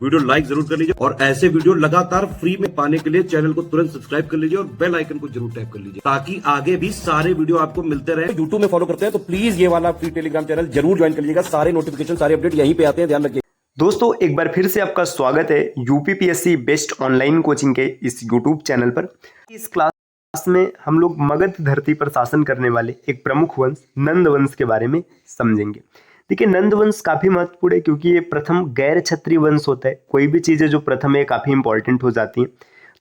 Video like जरूर कर लीजिए और ऐसे वीडियो लगातार फ्री में पाने के लिए चैनल को तुरंत सब्सक्राइब कर लीजिए और बेल आइकन को जरूर टैप कर लीजिए ताकि आगे भी सारे वीडियो आपको मिलते रहे। यूट्यूब में फॉलो करते हैं तो प्लीज ये वाला फ्री टेलीग्राम चैनल जरूर ज्वाइन कर लीजिएगा। सारे नोटिफिकेशन सारे अपडेट यहीं पे आते हैं, ध्यान रखिए। दोस्तों एक बार फिर से आपका स्वागत है यूपीपीएससी बेस्ट ऑनलाइन कोचिंग के इस यूट्यूब चैनल पर। इस क्लास में हम लोग मगध धरती पर शासन करने वाले एक प्रमुख वंश नंद वंश के बारे में समझेंगे। देखिए नंद वंश काफी महत्वपूर्ण है क्योंकि ये प्रथम गैर क्षत्रिय वंश होता है। कोई भी चीजें जो प्रथम है काफी इंपॉर्टेंट हो जाती हैं।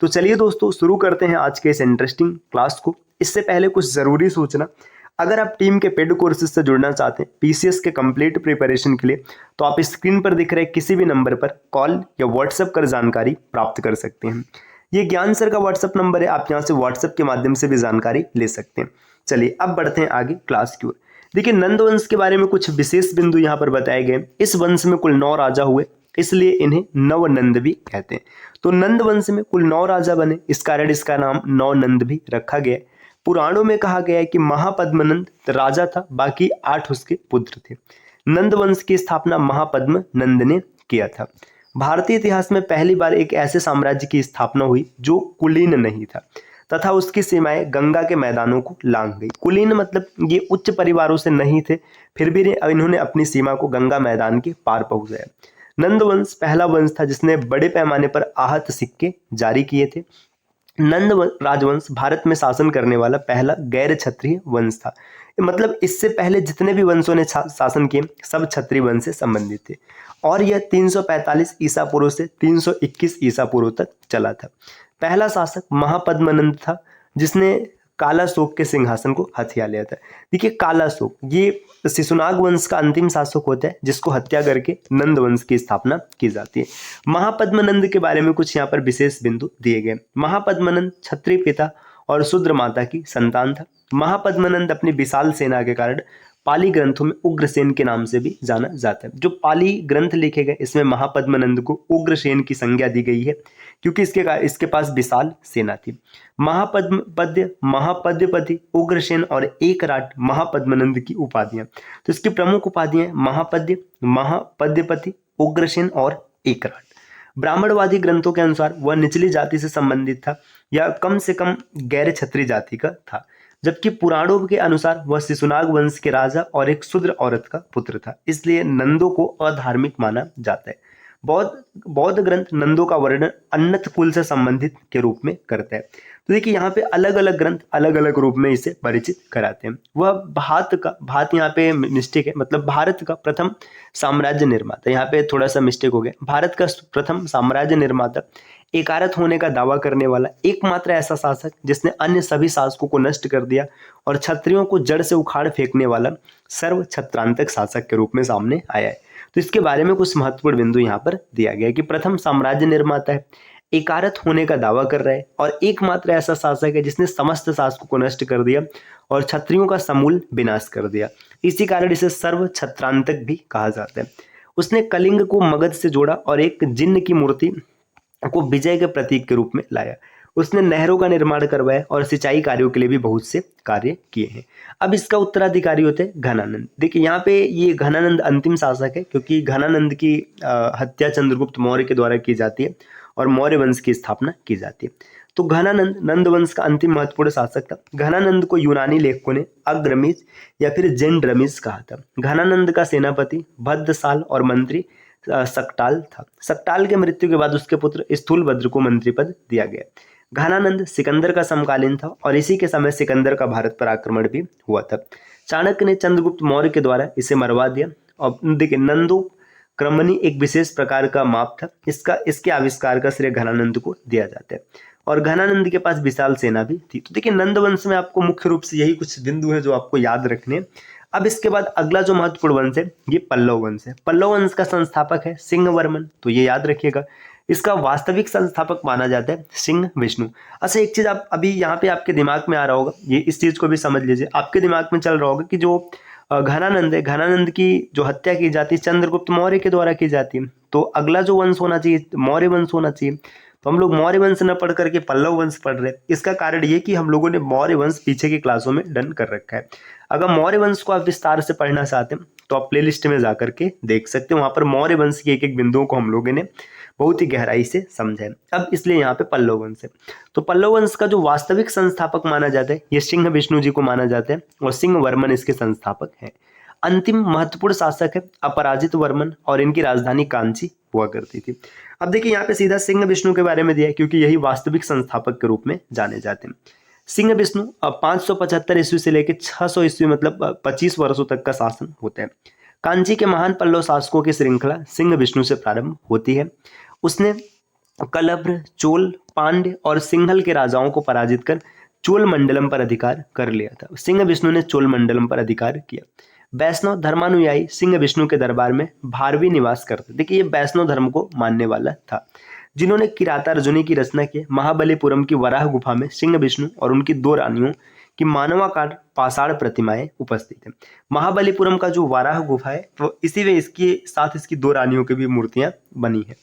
तो चलिए दोस्तों शुरू करते हैं आज के इस इंटरेस्टिंग क्लास को। इससे पहले कुछ जरूरी सूचना, अगर आप टीम के पेड कोर्सेज से जुड़ना चाहते हैं पीसीएस के कंप्लीट प्रिपरेशन के लिए, तो आप स्क्रीन पर दिख रहे किसी भी नंबर पर कॉल या व्हाट्सएप कर जानकारी प्राप्त कर सकते हैं। ये ज्ञान सर का व्हाट्सएप नंबर है, आप यहाँ से व्हाट्सएप के माध्यम से भी जानकारी ले सकते हैं। चलिए अब बढ़ते हैं आगे क्लास की ओर। देखिए नंद वंश के बारे में कुछ विशेष बिंदु यहाँ पर बताए गए। इस वंश में कुल 9 राजा हुए, इसलिए इन्हें नवनंद भी कहते हैं। तो नंद वंश में कुल 9 राजा बने, इस कारण इसका नाम नवनंद भी रखा गया। पुराणों में कहा गया है कि महापद्मनंद राजा था, बाकी 8 उसके पुत्र थे। नंद वंश की स्थापना महापद्म नंद ने किया था। भारतीय इतिहास में पहली बार एक ऐसे साम्राज्य की स्थापना हुई जो कुलीन नहीं था तथा उसकी सीमाएं गंगा के मैदानों को लांघ गई। कुलीन मतलब ये उच्च परिवारों से नहीं थे, फिर भी इन्होंने अपनी सीमा को गंगा मैदान के पार पहुंचाया। नंद वंश पहला वंश था जिसने बड़े पैमाने पर आहत सिक्के जारी किए थे। नंद राजवंश भारत में शासन करने वाला पहला गैर क्षत्रिय वंश था। मतलब इससे पहले जितने भी वंशों ने शासन किए सब क्षत्रिय वंश से संबंधित थे और यह 345 ईसा पूर्व से 321 ईसा पूर्व तक चला था। पहला शासक महापद्मनंद था जिसने कालाशोक के सिंहासन को हथिया लिया था। देखिए कालाशोक ये शिशुनाग वंश का अंतिम शासक होता है जिसको हत्या करके नंद वंश की स्थापना की जाती है। महापद्मनंद के बारे में कुछ यहाँ पर विशेष बिंदु दिए गए। महापद्मनंद क्षत्रिय पिता और शूद्र माता की संतान था। महापद्मनंद अपनी विशाल सेना के कारण पाली ग्रंथों में उग्रसेन के नाम से भी जाना जाता है। जो पाली ग्रंथ लिखे गए इसमें महापद्मनंद को उग्रसेन की संज्ञा दी गई है क्योंकि इसके पास विशाल सेना थी। महापद्यपति, उग्रसेन और एकराट महापद्मनंद की उपाधियां। तो इसकी प्रमुख उपाधियां महापद्य, महापद्यपति, उग्रसेन और एकराट। ब्राह्मणवादी ग्रंथों के अनुसार वह निचली जाति से संबंधित था या कम से कम गैर क्षत्रिय जाति का था, जबकि पुराणों के अनुसार वह शिशुनाग वंश के राजा और एक शूद्र औरत का पुत्र था, इसलिए नंदों को अधार्मिक माना जाता है। बौद्ध ग्रंथ नंदों का वर्णन अन्नत कुल से संबंधित के रूप में करता है। तो देखिए यहाँ पे अलग अलग ग्रंथ अलग अलग रूप में इसे परिचित कराते हैं। वह भात यहाँ पे मिस्टेक है, मतलब भारत का प्रथम साम्राज्य निर्माता, यहाँ पे थोड़ा सा मिस्टेक हो गया। भारत का प्रथम साम्राज्य निर्माता, एकारत होने का दावा करने वाला, एकमात्र ऐसा शासक जिसने अन्य सभी शासकों को नष्ट कर दिया और क्षत्रियों को जड़ से उखाड़ फेंकने वाला सर्व छत्रांतक शासक के रूप में सामने आया है। तो इसके बारे में कुछ महत्वपूर्ण बिंदु यहाँ पर दिया गया है कि प्रथम साम्राज्य निर्माता है, एकारत होने का दावा कर रहा है और एकमात्र ऐसा शासक है जिसने समस्त शासकों को नष्ट कर दिया और क्षत्रियों का समूल विनाश कर दिया। इसी कारण इसे सर्व छत्रांतक भी कहा जाता है। उसने कलिंग को मगध से जोड़ा और एक जिन्न की मूर्ति को विजय के प्रतीक के रूप में लाया। उसने नहरों का निर्माण करवाया और सिंचाई कार्यों के लिए भी बहुत से कार्य किए हैं। अब इसका उत्तराधिकारी होते हैं घनानंद। देखिए यहाँ पे ये घनानंद अंतिम शासक है क्योंकि घनानंद की हत्या चंद्रगुप्त मौर्य के द्वारा की जाती है और मौर्य वंश की स्थापना की जाती है। तो घनानंद नंद वंश का अंतिम महत्वपूर्ण शासक था। घनानंद को यूनानी लेखकों ने अग्रमीज या फिर जेंड्रमीज कहा था। घनानंद का सेनापति भद्रसाल और मंत्री सकटाल था। सकटाल के मृत्यु के बाद उसके पुत्र स्थूलभद्र को मंत्री पद दिया गया। घनानंद सिकंदर का समकालीन था और इसी के समय सिकंदर का भारत पर आक्रमण भी हुआ था। चाणक्य ने चंद्रगुप्त मौर्य के द्वारा इसे मरवा दिया। और देखिए नंदो क्रमणी एक विशेष प्रकार का माप था, इसके आविष्कार का श्रेय घनानंद को दिया जाता है और घनानंद के पास विशाल सेना भी थी। तो देखिए नंद वंश में आपको मुख्य रूप से यही कुछ बिंदु है जो आपको याद रखने। अब इसके बाद अगला जो महत्वपूर्ण वंश है ये पल्लव वंश है। पल्लव वंश का संस्थापक है सिंहवर्मन, तो ये याद रखिएगा। इसका वास्तविक संस्थापक माना जाता है सिंह विष्णु। अच्छा एक चीज आप अभी यहाँ पे आपके दिमाग में आ रहा होगा, ये इस चीज को भी समझ लीजिए। आपके दिमाग में चल रहा होगा कि जो घनानंद है, घनानंद की जो हत्या की जाती है चंद्रगुप्त मौर्य के द्वारा की जाती है, तो अगला जो वंश होना चाहिए मौर्य वंश होना चाहिए। तो हम लोग मौर्य वंश न पढ़ करके पल्लव वंश पढ़ रहे हैं। इसका कारण ये कि हम लोगों ने मौर्य वंश पीछे की क्लासों में डन कर रखा है। अगर मौर्य वंश को आप विस्तार से पढ़ना चाहते हैं तो आप प्लेलिस्ट में जाकर के देख सकते हैं, वहां पर मौर्य वंश की एक एक बिंदुओं को हम लोगों ने बहुत ही गहराई से समझें। अब इसलिए यहाँ पे पल्लव वंश है। तो पल्लव वंश का जो वास्तविक संस्थापक माना जाता है ये सिंह विष्णु जी को माना जाता है और सिंह वर्मन इसके संस्थापक हैं। अंतिम महत्वपूर्ण शासक है अपराजित वर्मन और इनकी राजधानी कांची हुआ करती थी। अब देखिए यहाँ पे सीधा सिंह विष्णु के बारे में दिया है क्योंकि यही वास्तविक संस्थापक के रूप में जाने जाते हैं। सिंह विष्णु 575 ईस्वी से लेकर 600 ईस्वी मतलब 25 वर्षों तक का शासन होता है। कांची के महान पल्लव शासकों की श्रृंखला सिंह विष्णु से प्रारंभ होती है। उसने कलभ्र, चोल, पांड्य और सिंहल के राजाओं को पराजित कर चोल मंडलम पर अधिकार कर लिया था। सिंह विष्णु ने चोल मंडलम पर अधिकार किया। वैष्णव धर्मानुयायी सिंह विष्णु के दरबार में भारवी निवास करते। देखिए ये वैष्णव धर्म को मानने वाला था, जिन्होंने किरातार्जुनी की रचना की। महाबलीपुरम की वराह गुफा में सिंह विष्णु और उनकी 2 रानियों की मानवाकार पाषाण प्रतिमाएं उपस्थित है। महाबलीपुरम का जो वराह गुफा है वो इसी में इसके साथ इसकी 2 रानियों की भी मूर्तियां बनी है।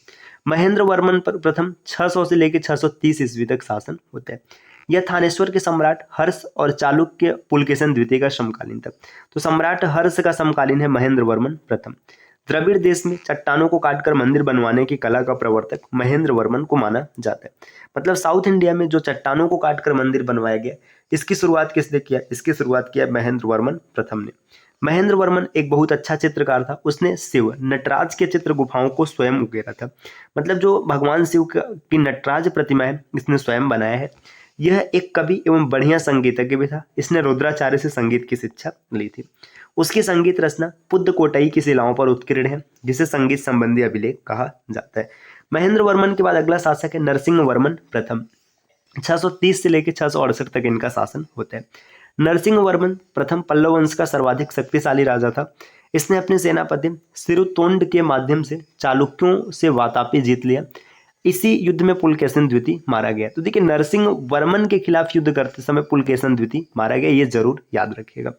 महेंद्र वर्मन पर प्रथम 600 से लेकर 630 ईस्वी तक शासन होता है। यह थानेश्वर के सम्राट हर्ष और चालुक्य पुलकेशन द्वितीय का समकालीन था। तो सम्राट हर्ष का समकालीन है महेंद्र वर्मन प्रथम। द्रविड़ देश में चट्टानों को काटकर मंदिर बनवाने की कला का प्रवर्तक महेंद्र वर्मन को माना जाता है। मतलब साउथ इंडिया में जो चट्टानों को काटकर मंदिर बनवाया गया इसकी शुरुआत किसने किया? इसकी शुरुआत किया महेंद्र वर्मन प्रथम ने। महेंद्र वर्मन एक बहुत अच्छा चित्रकार था। उसने शिव नटराज के चित्र गुफाओं को स्वयं उकेरा था। मतलब जो भगवान शिव की नटराज प्रतिमा है इसने स्वयं बनाया है। यह एक कवि एवं बढ़िया संगीतज्ञ भी था। इसने रुद्राचार्य से संगीत की शिक्षा ली थी। उसकी संगीत रचना पुद्दकोटई की शिलाओं पर उत्कीर्ण है, जिसे संगीत संबंधी अभिलेख कहा जाता है। महेंद्र वर्मन के बाद अगला शासक है नरसिंह वर्मन प्रथम। 630 से लेकर 668 तक इनका शासन होता है। नरसिंह वर्मन प्रथम पल्लव वंश का सर्वाधिक शक्तिशाली राजा था। इसने अपने सेनापति सिरुतोंड के माध्यम से चालुक्यों से वातापी जीत लिया। इसी युद्ध में पुलकेशन द्वितीय मारा गया। तो देखिए नरसिंह वर्मन के खिलाफ युद्ध करते समय पुलकेशन द्वितीय मारा गया, ये जरूर याद रखिएगा।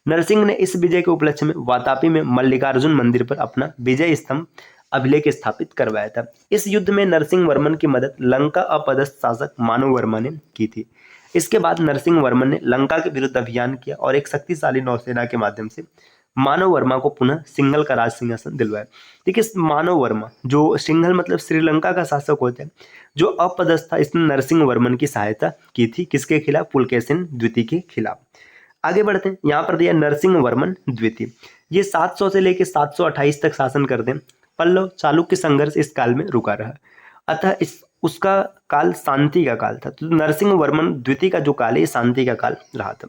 नरसिंह ने इस विजय के उपलक्ष्य में वातापी में मल्लिकार्जुन मंदिर पर अपना विजय स्तंभ अभिलेख स्थापित करवाया था। इस युद्ध में नरसिंह वर्मन की मदद लंका अपदस्थ शासक मानव वर्मा ने की थी। इसके बाद नरसिंह वर्मन ने लंका के विरुद्ध अभियान किया और एक शक्तिशाली नौसेना के माध्यम से मानव वर्मा को पुनः सिंघल का राज सिंहासन दिलवाया। देखिए मानव वर्मा जो सिंघल मतलब श्रीलंका का शासक होते हैं, जो अपदस्थ था, इसने नरसिंह वर्मन की सहायता की थी। किसके खिलाफ? पुलकेशिन द्वितीय के खिलाफ। आगे बढ़ते हैं। यहाँ पर दिया नरसिंह वर्मन द्वितीय। ये 700 से लेकर 728 तक शासन करते हैं। पल्लव चालुक्य संघर्ष इस काल में रुका रहा, अतः उसका काल शांति का काल था। तो नरसिंह वर्मन द्वितीय का जो काल है ये शांति का काल रहा था।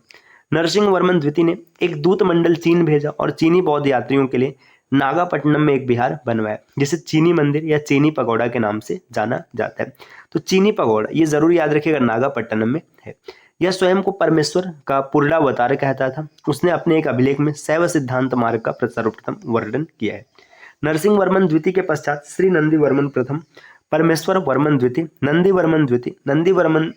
नरसिंह वर्मन द्वितीय ने एक दूत मंडल चीन भेजा और चीनी बौद्ध यात्रियों के लिए नागापट्टनम में एक विहार बनवाया, जिसे चीनी मंदिर या चीनी पगोड़ा के नाम से जाना जाता है। तो चीनी पगोड़ा ये जरूर याद रखिएगा नागापट्टनम में है। यह स्वयं को परमेश्वर का पूर्णावतार कहता था। उसने अपने एक अभिलेख में शैव सिद्धांत मार्ग का सर्वप्रथम वर्णन किया है। नरसिंह वर्मन द्वितीय के पश्चात श्री नंदी वर्मन प्रथम, परमेश्वर वर्मन द्वितीय, नंदी वर्मन द्वितीय, नंदी वर्मन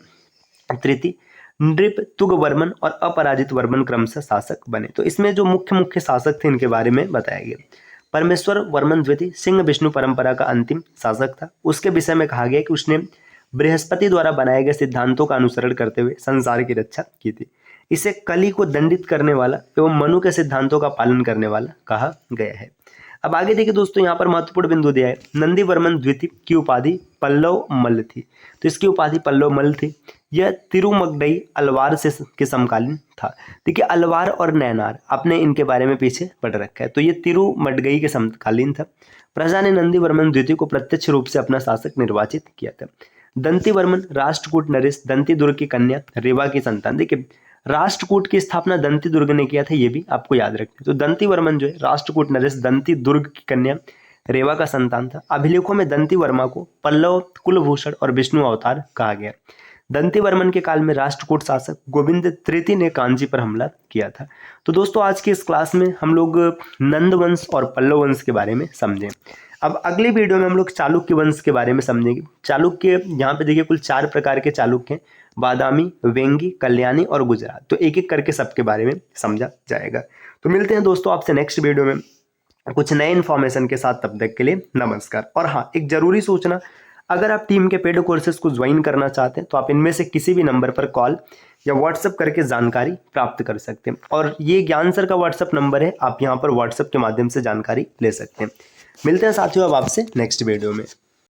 तृतीय, नृप तुग वर्मन और अपराजित वर्मन क्रमशः शासक बने। तो इसमें जो मुख्य शासक थे इनके बारे में बताया गया। परमेश्वर वर्मन द्वितीय सिंह विष्णु परंपरा का अंतिम शासक था। उसके विषय में कहा गया कि उसने बृहस्पति द्वारा बनाए गए सिद्धांतों का अनुसरण करते हुए संसार की रक्षा की थी। इसे कली को दंडित करने वाला एवं मनु के सिद्धांतों का पालन करने वाला कहा गया है। अब आगे देखिए दोस्तों, यहाँ पर महत्वपूर्ण बिंदु दिया है। नंदी वर्मन द्वितीय की उपाधि पल्लव मल्ल थी। तो इसकी उपाधि पल्लव मल्ल थी। यह तिरुमगडई अलवार से के समकालीन था। देखिए अलवार और नैनार आपने इनके बारे में पीछे पढ़ रखा है। तो ये तिरुमडगई के समकालीन था। प्रजा ने नंदी वर्मन द्वितीय को प्रत्यक्ष रूप से अपना शासक निर्वाचित किया था। दंती वर्मन राष्ट्रकूट नरेश दंती दुर्ग की कन्या रेवा की संतान। देखिए राष्ट्रकूट की स्थापना दंती दुर्ग ने किया था, ये भी आपको याद रखना। तो दंती वर्मन जो है राष्ट्रकूट नरेश दंती दुर्ग की कन्या रेवा का संतान था। अभिलेखों में दंती वर्मा को पल्लव कुलभूषण और विष्णु अवतार कहा गया। दंती वर्मन के काल में राष्ट्रकूट शासक गोविंद तृतीय ने कांची पर हमला किया था। तो दोस्तों आज की इस क्लास में हम लोग नंद वंश और पल्लव वंश के बारे में समझें। अब अगले वीडियो में हम लोग चालुक्य वंश के बारे में समझेंगे। चालुक्य यहाँ पे देखिए कुल 4 प्रकार के चालुक्य हैं, बादामी, वेंगी, कल्याणी और गुजरात। तो एक एक करके सबके बारे में समझा जाएगा। तो मिलते हैं दोस्तों आपसे नेक्स्ट वीडियो में कुछ नए इन्फॉर्मेशन के साथ। तब तक के लिए नमस्कार। और हाँ, एक जरूरी सूचना, अगर आप टीम के पेड कोर्सेज को ज्वाइन करना चाहते हैं तो आप इनमें से किसी भी नंबर पर कॉल या व्हाट्सएप करके जानकारी प्राप्त कर सकते हैं। और ये ज्ञान सर का व्हाट्सएप नंबर है, आप यहाँ पर व्हाट्सएप के माध्यम से जानकारी ले सकते हैं। मिलते हैं साथियों अब आपसे नेक्स्ट वीडियो में।